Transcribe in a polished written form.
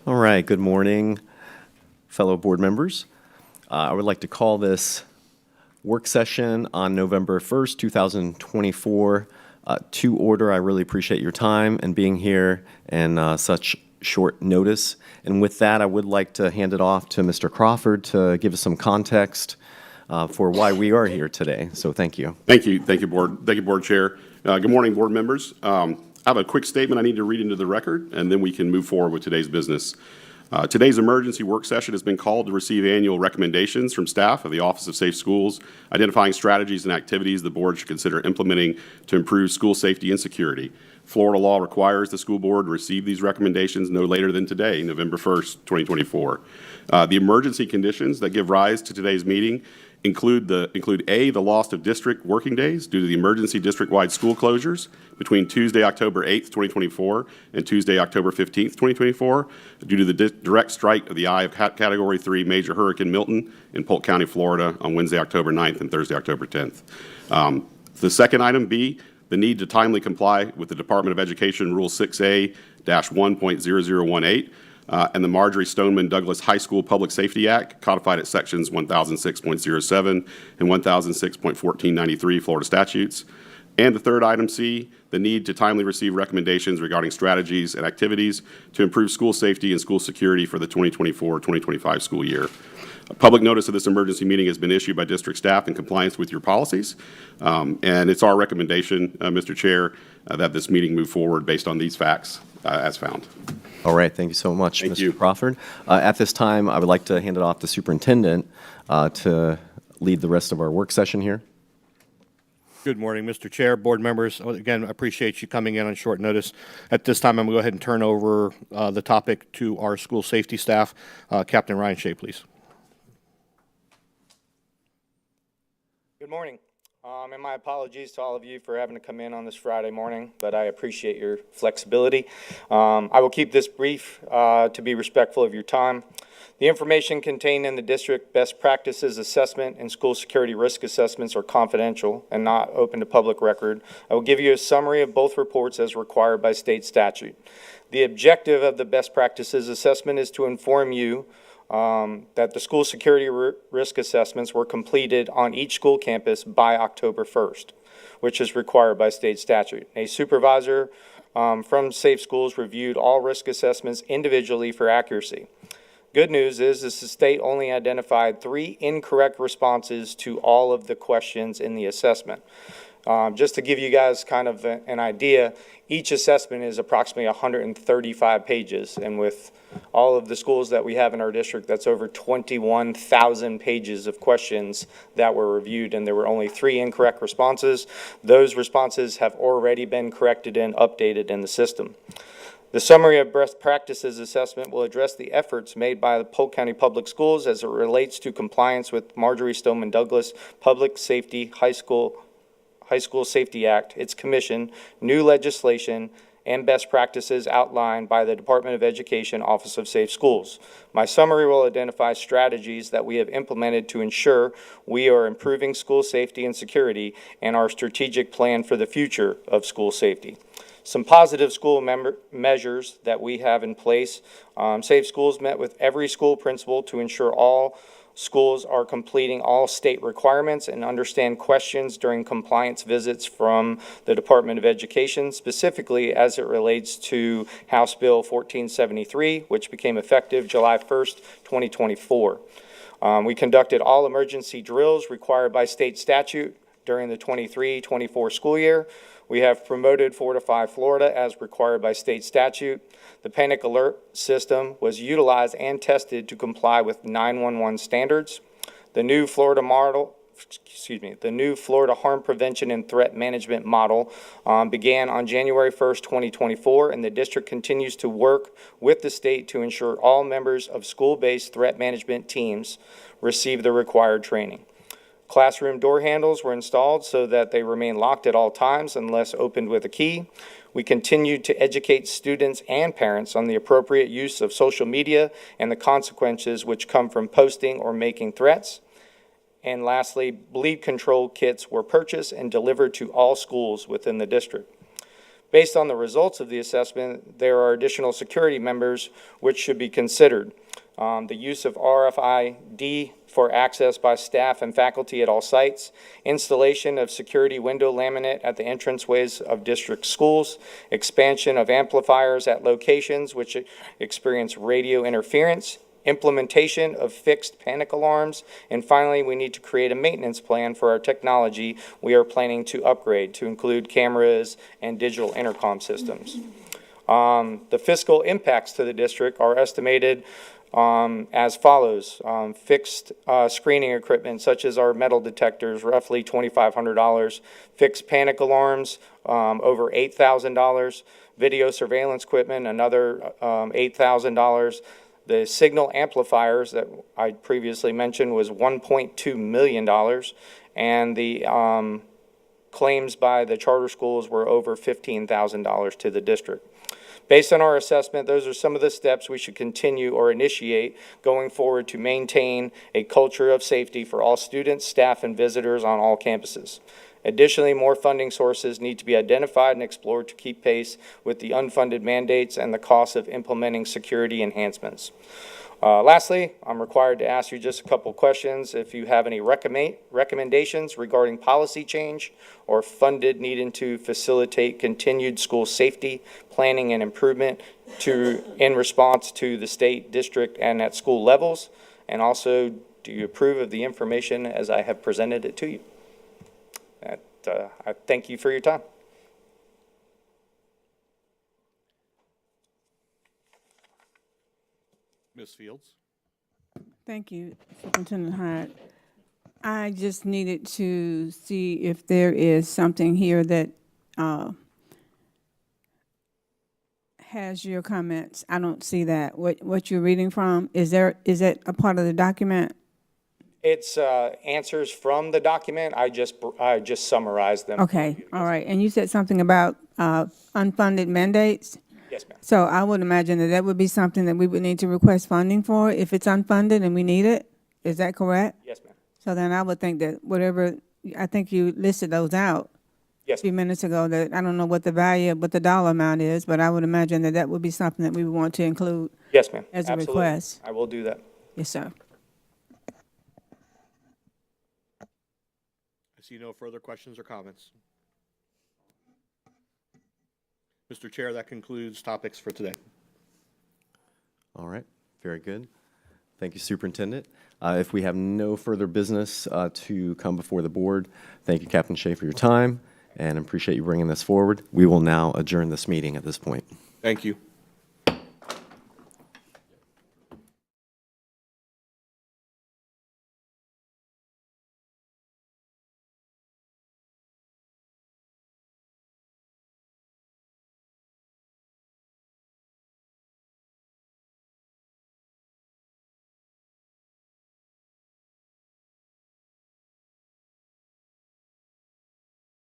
All right, good morning, fellow board members. I would like to call this work session on November 1st, 2024 to order. I really appreciate your time and being here and such short notice. And with that, I would like to hand it off to Mr. Crawford to give us some context for why we are here today. So thank you. Thank you, Board Chair. Good morning, board members. I have a quick statement I need to read into the record, and then we can move forward with today's business. Today's emergency work session has been called to receive annual recommendations from staff of the Office of Safe Schools, identifying strategies and activities the board should consider implementing to improve school safety and security. Florida law requires the school board to receive these recommendations no later than today, November 1st, 2024. The emergency conditions that give rise to today's meeting include A, the loss of district working days due to the emergency district-wide school closures between Tuesday, October 8th, 2024 and Tuesday, October 15th, 2024 due to the direct strike of the eye of Category 3 Major Hurricane Milton in Polk County, Florida on Wednesday, October 9th and Thursday, October 10th. The second item, B, the need to timely comply with the Department of Education Rule 6A-1.0018 and the Marjory Stoneman Douglas High School Public Safety Act, codified at sections 1006.07 and 1006.1493 Florida statutes. And the third item, C, the need to timely receive recommendations regarding strategies and activities to improve school safety and school security for the 2024-2025 school year. A public notice of this emergency meeting has been issued by district staff in compliance with your policies, and it's our recommendation, Mr. Chair, that this meeting move forward based on these facts as found. All right, thank you so much, Mr. Crawford. At this time, I would like to hand it off to Superintendent to lead the rest of our work session here. Good morning, Mr. Chair, board members. Again, I appreciate you coming in on short notice. At this time, I'm going to go ahead and turn over the topic to our school safety staff. Captain Ryan Shea, please. Good morning. And my apologies to all of you for having to come in on this Friday morning, but I appreciate your flexibility. I will keep this brief to be respectful of your time. The information contained in the district best practices assessment and school security risk assessments are confidential and not open to public record. I will give you a summary of both reports as required by state statute. The objective of the best practices assessment is to inform you that the school security risk assessments were completed on each school campus by October 1st, which is required by state statute. A supervisor from Safe Schools reviewed all risk assessments individually for accuracy. Good news is the state only identified 3 incorrect responses to all of the questions in the assessment. Just to give you guys kind of an idea, each assessment is approximately 135 pages, and with all of the schools that we have in our district, that's over 21,000 pages of questions that were reviewed, and there were only 3 incorrect responses. Those responses have already been corrected and updated in the system. The summary of best practices assessment will address the efforts made by the Polk County Public Schools as it relates to compliance with Marjory Stoneman Douglas Public Safety High School Safety Act, its commission, new legislation, and best practices outlined by the Department of Education Office of Safe Schools. My summary will identify strategies that we have implemented to ensure we are improving school safety and security and our strategic plan for the future of school safety. Some positive school measures that we have in place. Safe Schools met with every school principal to ensure all schools are completing all state requirements and understand questions during compliance visits from the Department of Education, specifically as it relates to House Bill 1473, which became effective July 1st, 2024. We conducted all emergency drills required by state statute during the 23-24 school year. We have promoted Fortify Florida as required by state statute. The panic alert system was utilized and tested to comply with 911 standards. The new Florida harm prevention and threat management model began on January 1st, 2024, and the district continues to work with the state to ensure all members of school-based threat management teams receive the required training. Classroom door handles were installed so that they remain locked at all times unless opened with a key. We continue to educate students and parents on the appropriate use of social media and the consequences which come from posting or making threats. And lastly, bleed control kits were purchased and delivered to all schools within the district. Based on the results of the assessment, there are additional security members which should be considered. The use of RFID for access by staff and faculty at all sites, installation of security window laminate at the entranceways of district schools, expansion of amplifiers at locations which experience radio interference, implementation of fixed panic alarms, and finally, we need to create a maintenance plan for our technology we are planning to upgrade to include cameras and digital intercom systems. The fiscal impacts to the district are estimated as follows. Fixed screening equipment such as our metal detectors, roughly $2,500. Fixed panic alarms, over $8,000. Video surveillance equipment, another $8,000. The signal amplifiers that I previously mentioned was $1.2 million. And the claims by the charter schools were over $15,000 to the district. Based on our assessment, those are some of the steps we should continue or initiate going forward to maintain a culture of safety for all students, staff, and visitors on all campuses. Additionally, more funding sources need to be identified and explored to keep pace with the unfunded mandates and the cost of implementing security enhancements. Lastly, I'm required to ask you just a couple questions. If you have any recommendations regarding policy change or funded needing to facilitate continued school safety, planning, and improvement in response to the state, district, and at school levels? And also, do you approve of the information as I have presented it to you? I thank you for your time. Ms. Fields? Thank you, Superintendent Hyde. I just needed to see if there is something here that has your comments. I don't see that. What you're reading from, is it a part of the document? It's answers from the document. I just summarized them. Okay, all right. And you said something about unfunded mandates? Yes, ma'am. So I would imagine that that would be something that we would need to request funding for if it's unfunded and we need it. Is that correct? Yes, ma'am. So then I would think that whatever, I think you listed those out Yes, a few ma'am. minutes ago, that I don't know what the value, what the dollar amount is, but I would imagine that that would be something that we would want to include Yes, ma'am. as a Absolutely. request. I will do that. Yes, sir. I see no further questions or comments. Mr. Chair, that concludes topics for today. All right, very good. Thank you, Superintendent. If we have no further business to come before the board, thank you, Captain Shea, for your time, and appreciate you bringing this forward. We will now adjourn this meeting at this point. Thank you.